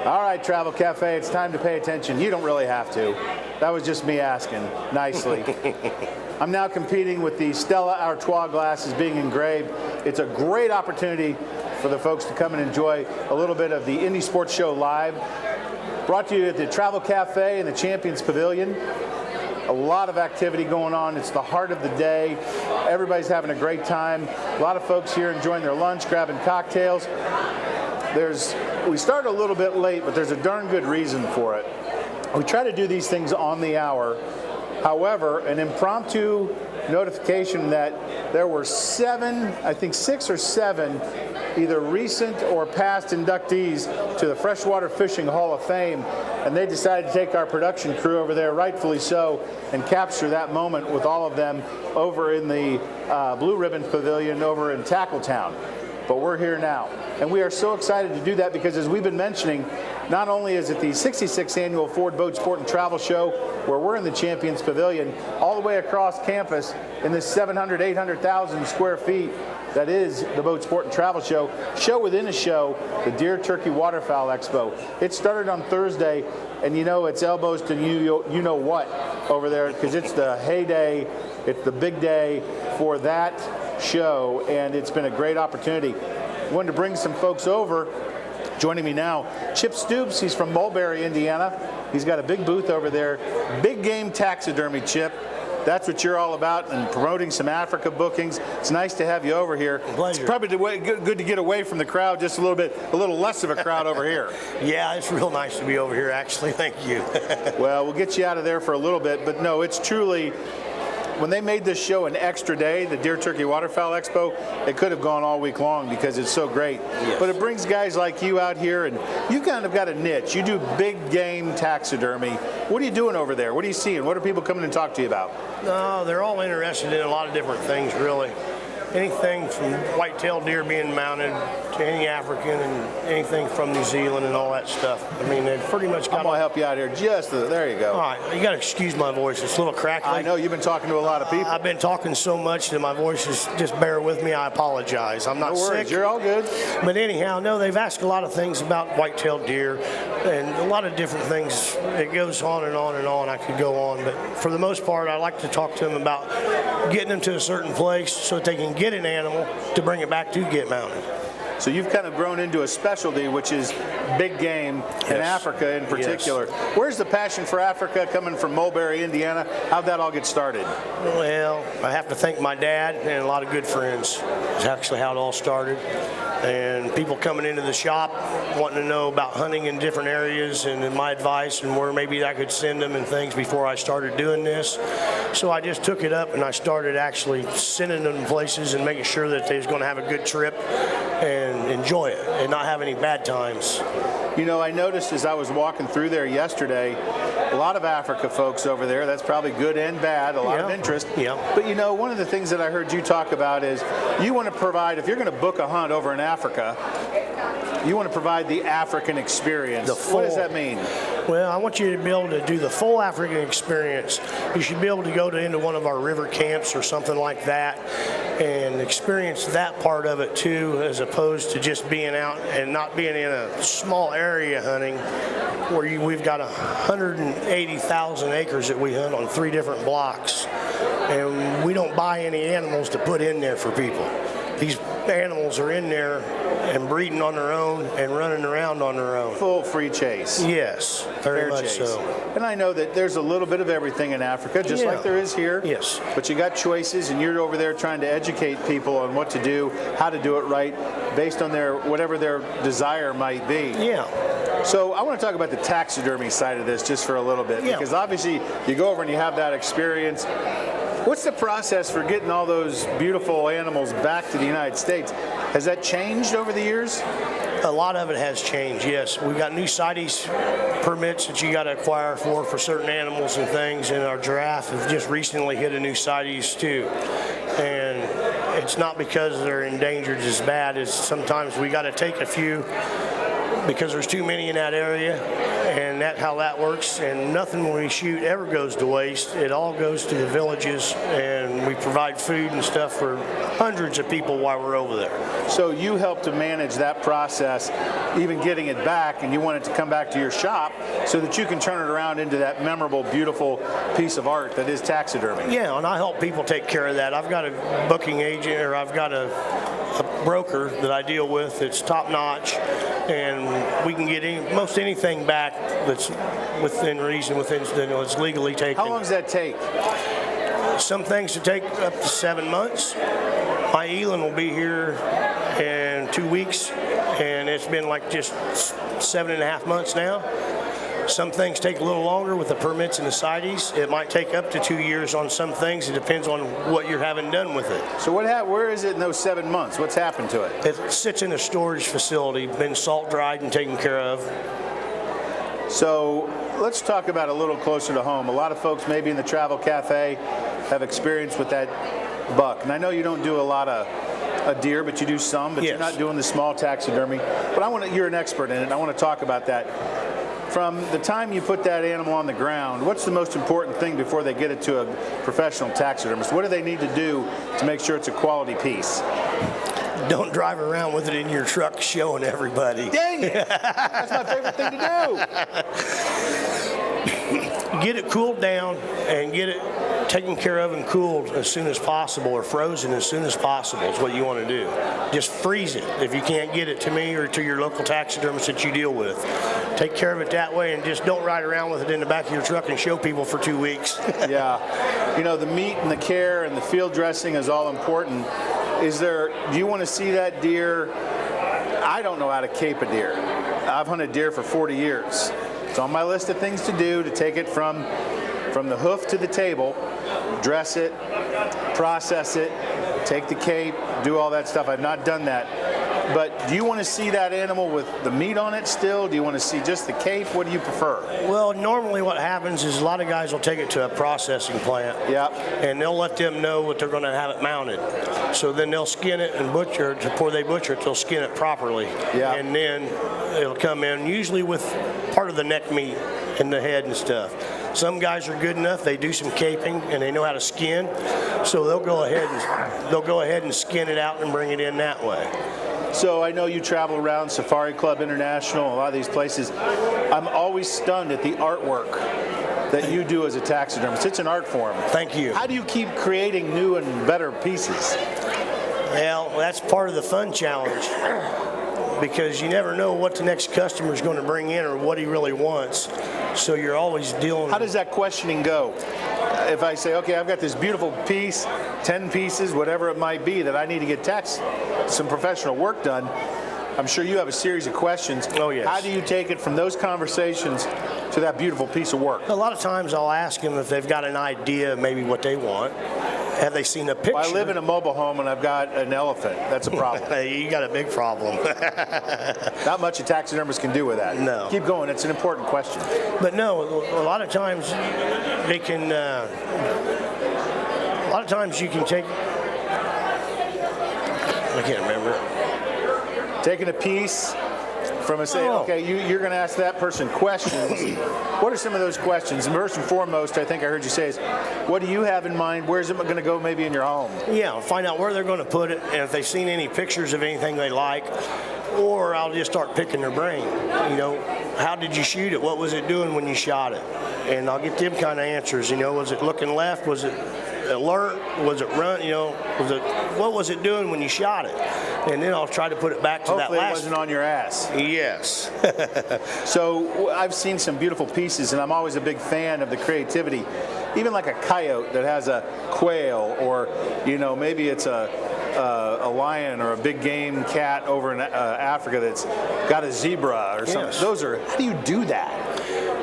All right, Travel Cafe, it's time to pay attention. You don't really have to. That was just me asking nicely. I'm now competing with the Stella Artois glasses being engraved. It's a great opportunity for the folks to come and enjoy a little bit of the Indy Sports Show live. Brought to you at the Travel Cafe in the Champions Pavilion. A lot of activity going on. It's the heart of the day. Everybody's having a great time. A lot of folks here enjoying their lunch, grabbing cocktails. We started a little bit late, but there's a darn good reason for it. We try to do these things on the hour. However, an impromptu notification that there were 6 or 7, either recent or past inductees to the Freshwater Fishing Hall of Fame, and they decided to take our production crew over there, rightfully so, and capture that moment with all of them over in the Blue Ribbon Pavilion over in Tackletown. But we're here now, and we are so excited to do that because, as we've been mentioning, not only is it the 66th annual Ford Boat Sport and Travel Show, where we're in the Champions Pavilion, all the way across campus in this 700, 800,000 square feet that is the Boat Sport and Travel Show. Show within a show, the Deer Turkey Waterfowl Expo. It started on Thursday, and you know it's elbows to you know what over there, because it's the heyday, it's the big day for that show, and it's been a great opportunity. I wanted to bring some folks over. Joining me now, Chip Stoops. He's from Mulberry, Indiana. He's got a big booth over there. Big game taxidermy, Chip. That's what you're all about, and promoting some Africa bookings. It's nice to have you over here. Pleasure. It's probably good to get away from the crowd just a little less of a crowd over here. Yeah, it's real nice to be over here, actually. Thank you. Well, we'll get you out of there for a little bit, but no, it's truly, when they made this show an extra day, the Deer Turkey Waterfowl Expo, it could have gone all week long because it's so great. Yes. But it brings guys like you out here, and you kind of got a niche. You do big game taxidermy. What are you doing over there? What are you seeing? What are people coming to talk to you about? No, they're all interested in a lot of different things, really. Anything from white-tailed deer being mounted to any African and anything from New Zealand and all that stuff. I mean, they've pretty much got... I'm going to help you out here. There you go. All right, you got to excuse my voice. It's a little crackly. I know, you've been talking to a lot of people. I've been talking so much that my voice is, just bear with me. I apologize. I'm not no worries. sick. You're all good. But anyhow, no, they've asked a lot of things about white-tailed deer and a lot of different things. It goes on and on and on. I could go on, but for the most part, I like to talk to them about getting them to a certain place so that they can get an animal to bring it back to get mounted. So you've kind of grown into a specialty, which is big game in Africa in particular. Yes. Where's the passion for Africa coming from Mulberry, Indiana? How'd that all get started? Well, I have to thank my dad and a lot of good friends. That's actually how it all started. And people coming into the shop wanting to know about hunting in different areas and my advice and where maybe I could send them and things before I started doing this. So I just took it up and I started actually sending them places and making sure that they was going to have a good trip and enjoy it and not have any bad times. You know, I noticed as I was walking through there yesterday, a lot of Africa folks over there. That's probably good and bad, a lot of interest. Yeah. But you know, one of the things that I heard you talk about is you want to provide, if you're going to book a hunt over in Africa, you want to provide the African experience. What does that mean? Well, I want you to be able to do the full African experience. You should be able to go into one of our river camps or something like that and experience that part of it too, as opposed to just being out and not being in a small area hunting where we've got 180,000 acres that we hunt on 3 different blocks. And we don't buy any animals to put in there for people. These animals are in there and breeding on their own and running around on their own. Full free chase. Yes, very much so. And I know that there's a little bit of everything in Africa, just like there is here. Yes. But you got choices, and you're over there trying to educate people on what to do, how to do it right, based on whatever their desire might be. Yeah. So I want to talk about the taxidermy side of this just for a little bit, because obviously you go over and you have that experience. What's the process for getting all those beautiful animals back to the United States? Has that changed over the years? A lot of it has changed, yes. We got new CITES permits that you got to acquire for certain animals and things, and our giraffe have just recently hit a new CITES too. And it's not because they're endangered as bad as sometimes we got to take a few because there's too many in that area, and that's how that works. And nothing when we shoot ever goes to waste. It all goes to the villages, and we provide food and stuff for hundreds of people while we're over there. So you help to manage that process, even getting it back, and you want it to come back to your shop so that you can turn it around into that memorable, beautiful piece of art that is taxidermy. Yeah, and I help people take care of that. I've got a booking agent, or I've got a broker that I deal with. It's top notch, and we can get most anything back that's within reason, it's legally taken. How long does that take? Some things to take up to 7 months. My Elon will be here in 2 weeks, and it's been like just 7.5 months now. Some things take a little longer with the permits and the CITES. It might take up to 2 years on some things. It depends on what you're having done with it. So where is it in those 7 months? What's happened to it? It sits in a storage facility, been salt dried and taken care of. So let's talk about a little closer to home. A lot of folks maybe in the Travel Cafe have experience with that buck. And I know you don't do a lot of deer, but you do some, but yes. You're not doing the small taxidermy. But you're an expert in it. I want to talk about that. From the time you put that animal on the ground, what's the most important thing before they get it to a professional taxidermist? What do they need to do to make sure it's a quality piece? Don't drive around with it in your truck showing everybody. Dang it! That's my favorite thing to do. Get it cooled down and get it taken care of and cooled as soon as possible, or frozen as soon as possible is what you want to do. Just freeze it if you can't get it to me or to your local taxidermist that you deal with. Take care of it that way, and just don't ride around with it in the back of your truck and show people for 2 weeks. Yeah. You know, the meat and the care and the field dressing is all important. Do you want to see that deer? I don't know how to cape a deer. I've hunted deer for 40 years. It's on my list of things to do, to take it from the hoof to the table, dress it, process it, take the cape, do all that stuff. I've not done that. But do you want to see that animal with the meat on it still? Do you want to see just the cape? What do you prefer? Well, normally what happens is a lot of guys will take it to a processing plant. Yep. And they'll let them know what they're going to have it mounted. So then they'll skin it and butcher it. Before they butcher it, they'll skin it properly. Yeah. And then it'll come in, usually with part of the neck meat and the head and stuff. Some guys are good enough, they do some caping and they know how to skin. So they'll go ahead and skin it out and bring it in that way. So I know you travel around Safari Club International, a lot of these places. I'm always stunned at the artwork that you do as a taxidermist. It's an art form. Thank you. How do you keep creating new and better pieces? Well, that's part of the fun challenge, because you never know what the next customer is going to bring in or what he really wants. So you're always dealing. How does that questioning go? If I say, okay, I've got this beautiful piece, 10 pieces, whatever it might be, that I need to get some professional work done, I'm sure you have a series of questions. Oh, yes. How do you take it from those conversations to that beautiful piece of work? A lot of times I'll ask them if they've got an idea of maybe what they want. Have they seen a picture? Well, I live in a mobile home and I've got an elephant. That's a problem. You got a big problem. Not much a taxidermist can do with that. No. Keep going. It's an important question. But no, a lot of times they can. A lot of times you can take. I can't remember. Taking a piece from okay, you're going to ask that person questions. What are some of those questions? And first and foremost, I think I heard you say is, what do you have in mind? Where's it going to go maybe in your home? Yeah, find out where they're going to put it, and if they've seen any pictures of anything they like, or I'll just start picking their brain. You know, how did you shoot it? What was it doing when you shot it? And I'll get them kind of answers. You know, was it looking left? Was it alert? Was it run? You know, what was it doing when you shot it? And then I'll try to put it back to Hopefully that last. It wasn't on your ass. Yes. So I've seen some beautiful pieces, and I'm always a big fan of the creativity. Even like a coyote that has a quail, or maybe it's a lion or a big game cat over in Africa that's got a zebra or something. Yes. How do you do that?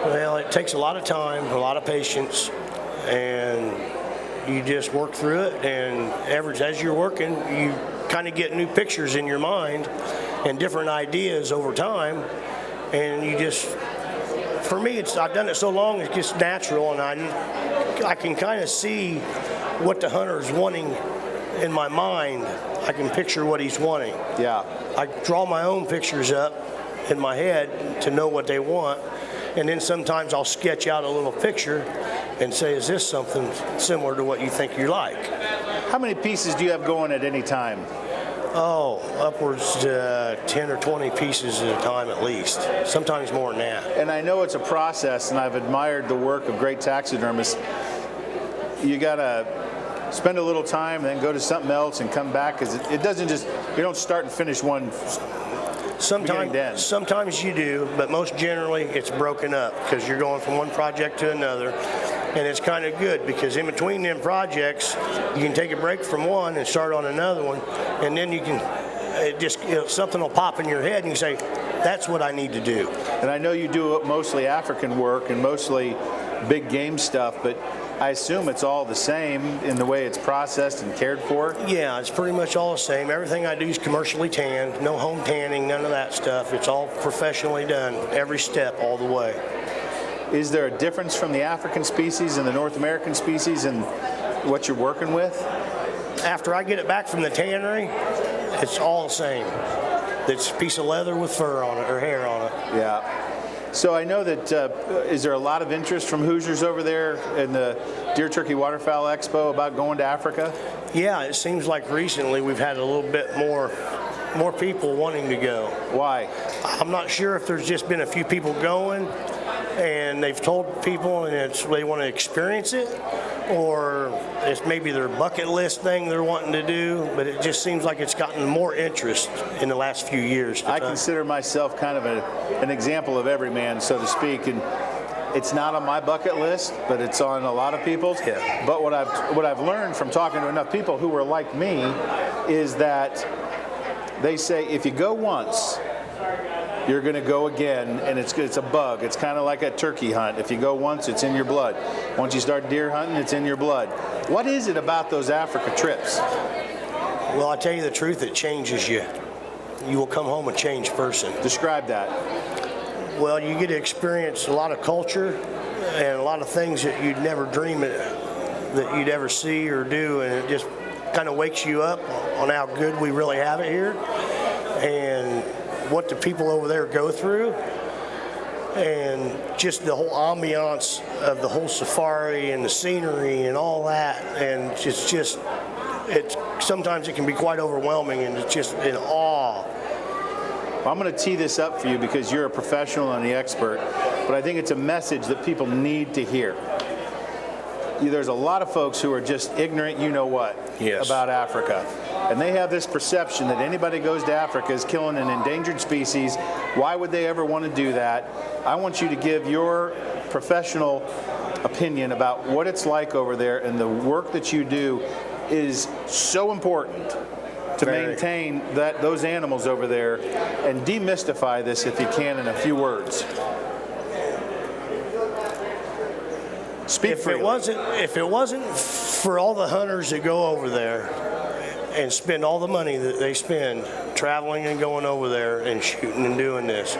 Well, it takes a lot of time, a lot of patience, and you just work through it. And as you're working, you kind of get new pictures in your mind and different ideas over time. And you just, for me, I've done it so long, it's just natural, and I can kind of see what the hunter is wanting in my mind. I can picture what he's wanting. Yeah. I draw my own pictures up in my head to know what they want, And then sometimes I'll sketch out a little picture and say, is this something similar to what you think you like? How many pieces do you have going at any time? Oh, upwards to 10 or 20 pieces at a time at least, sometimes more than that. And I know it's a process, and I've admired the work of great taxidermists. You got to spend a little time, then go to something else and come back, because it doesn't just, you don't start and finish one. Sometimes you do, but most generally it's broken up because you're going from one project to another. And it's kind of good because in between them projects, you can take a break from one and start on another one. And then you can, something will pop in your head and you say, that's what I need to do. And I know you do mostly African work and mostly big game stuff, but I assume it's all the same in the way it's processed and cared for? Yeah, it's pretty much all the same. Everything I do is commercially tanned, no home tanning, none of that stuff. It's all professionally done, every step, all the way. Is there a difference from the African species and the North American species in what you're working with? After I get it back from the tannery, it's all the same. It's a piece of leather with fur on it or hair on it. Yeah. So I know that, is there a lot of interest from Hoosiers over there in the Deer Turkey Waterfowl Expo about going to Africa? Yeah, it seems like recently we've had a little bit more people wanting to go. Why? I'm not sure if there's just been a few people going and they've told people and they want to experience it, or it's maybe their bucket list thing they're wanting to do, but it just seems like it's gotten more interest in the last few years. I consider myself kind of an example of every man, so to speak, and it's not on my bucket list, but it's on a lot of people's. Yeah. But what I've learned from talking to enough people who were like me is that they say if you go once, you're going to go again, and it's a bug. It's kind of like a turkey hunt. If you go once, it's in your blood. Once you start deer hunting, it's in your blood. What is it about those Africa trips? Well, I tell you the truth, it changes you. You will come home a changed person. Describe that. Well, you get to experience a lot of culture and a lot of things that you'd never dream that you'd ever see or do, and it just kind of wakes you up on how good we really have it here and what the people over there go through, and just the whole ambiance of the whole safari and the scenery and all that. And it's sometimes it can be quite overwhelming, and it's just in awe. Well, I'm going to tee this up for you because you're a professional and the expert, but I think it's a message that people need to hear. There's a lot of folks who are just ignorant, Yes. about Africa. And they have this perception that anybody goes to Africa is killing an endangered species. Why would they ever want to do that? I want you to give your professional opinion about what it's like over there, and the work that you do is so important to maintain those animals over there. And demystify this, if you can, in a few words. Speak freely. If it wasn't for all the hunters that go over there and spend all the money that they spend traveling and going over there and shooting and doing this,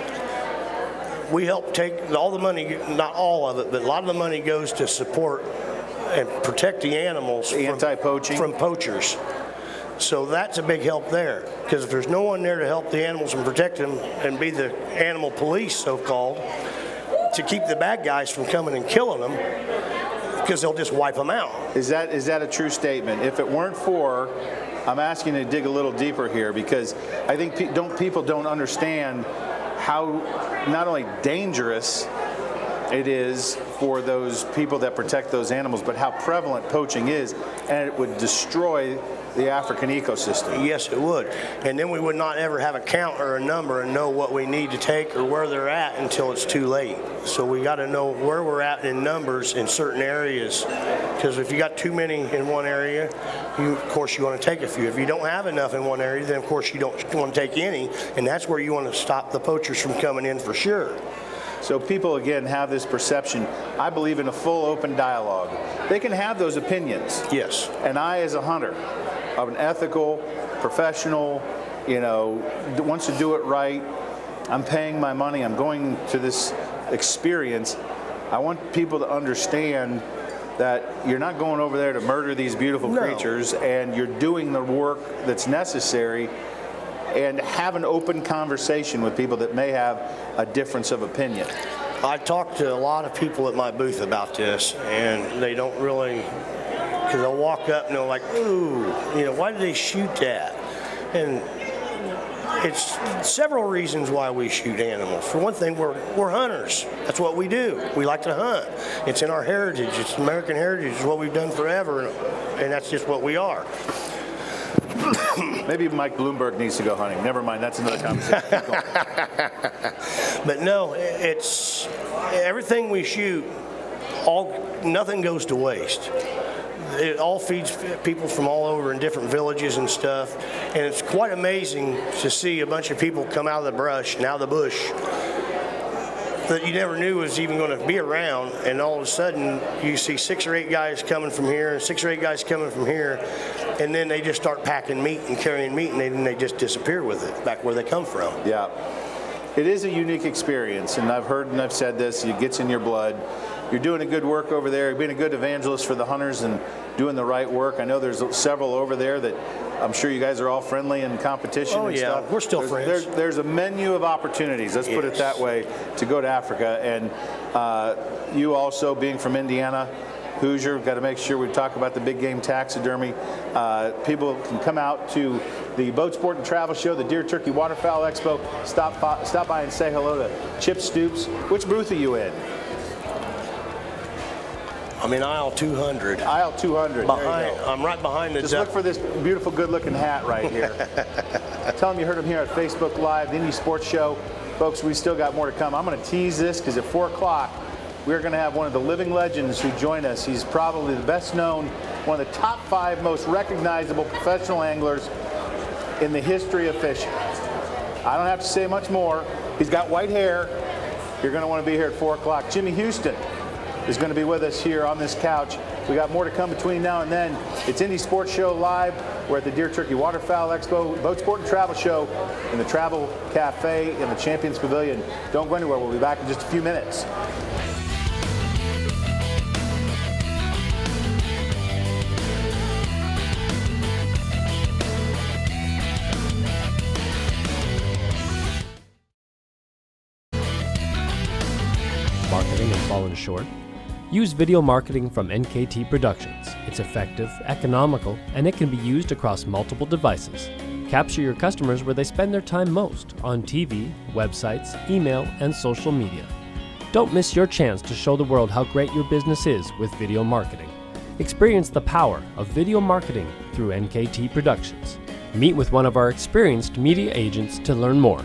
we help take all the money, not all of it, but a lot of the money goes to support and protect the animals from poachers. So that's a big help there, because if there's no one there to help the animals and protect them and be the animal police, so-called, to keep the bad guys from coming and killing them, because they'll just wipe them out. Is that a true statement? If it weren't for, I'm asking you to dig a little deeper here, because I think people don't understand how not only dangerous it is for those people that protect those animals, but how prevalent poaching is, and it would destroy the African ecosystem. Yes, it would. And then we would not ever have a count or a number and know what we need to take or where they're at until it's too late. So we got to know where we're at in numbers in certain areas, because if you got too many in one area, of course you want to take a few. If you don't have enough in one area, then of course you don't want to take any, and that's where you want to stop the poachers from coming in for sure. So people, again, have this perception. I believe in a full open dialogue. They can have those opinions. Yes. And I, as a hunter, of an ethical, professional, wants to do it right, I'm paying my money, I'm going to this experience. I want people to understand that you're not going over there to murder these beautiful creatures, and you're doing the work that's necessary, and have an open conversation with people that may have a difference of opinion. I talked to a lot of people at my booth about this, and they don't really, because they'll walk up and they're like, ooh, why did they shoot that? And it's several reasons why we shoot animals. For one thing, we're hunters. That's what we do. We like to hunt. It's in our heritage. It's American heritage. It's what we've done forever, and that's just what we are. Maybe Mike Bloomberg needs to go hunting. Never mind, that's another conversation. Keep going. But no, it's everything we shoot. Nothing goes to waste. It all feeds people from all over in different villages and stuff, and it's quite amazing to see a bunch of people come out of the brush and out of the bush that you never knew was even going to be around, and all of a sudden you see 6 or 8 guys coming from here and 6 or 8 guys coming from here, and then they just start packing meat and carrying meat, and then they just disappear with it back where they come from. Yeah. It is a unique experience, and I've heard and I've said this, it gets in your blood. You're doing a good work over there. You're being a good evangelist for the hunters and doing the right work. I know there's several over there that I'm sure you guys are all friendly in competition and stuff. We're still friends. There's a menu of opportunities, let's put it that way, to go to Africa. And you also, being from Indiana, Hoosier, got to make sure we talk about the big game taxidermy. People can come out to the Boat Sport and Travel Show, the Deer Turkey Waterfowl Expo. Stop by and say hello to Chip Stoops. Which booth are you in? I'm in aisle 200. Aisle 200. I'm right behind the. Just look for this beautiful, good-looking hat right here. Tell them you heard him here at Facebook Live, the Indy Sports Show. Folks, we still got more to come. I'm going to tease this because at 4 o'clock, we're going to have one of the living legends who join us. He's probably the best known, one of the top 5 most recognizable professional anglers in the history of fishing. I don't have to say much more. He's got white hair. You're going to want to be here at 4 o'clock. Jimmy Houston is going to be with us here on this couch. We got more to come between now and then. It's Indy Sports Show Live. We're at the Deer Turkey Waterfowl Expo, Boat Sport and Travel Show in the Travel Cafe in the Champions Pavilion. Don't go anywhere. We'll be back in just a few minutes. Marketing and fallen short? Use video marketing from NKT Productions. It's effective, economical, and it can be used across multiple devices. Capture your customers where they spend their time most, on TV, websites, email, and social media. Don't miss your chance to show the world how great your business is with video marketing. Experience the power of video marketing through NKT Productions. Meet with one of our experienced media agents to learn more.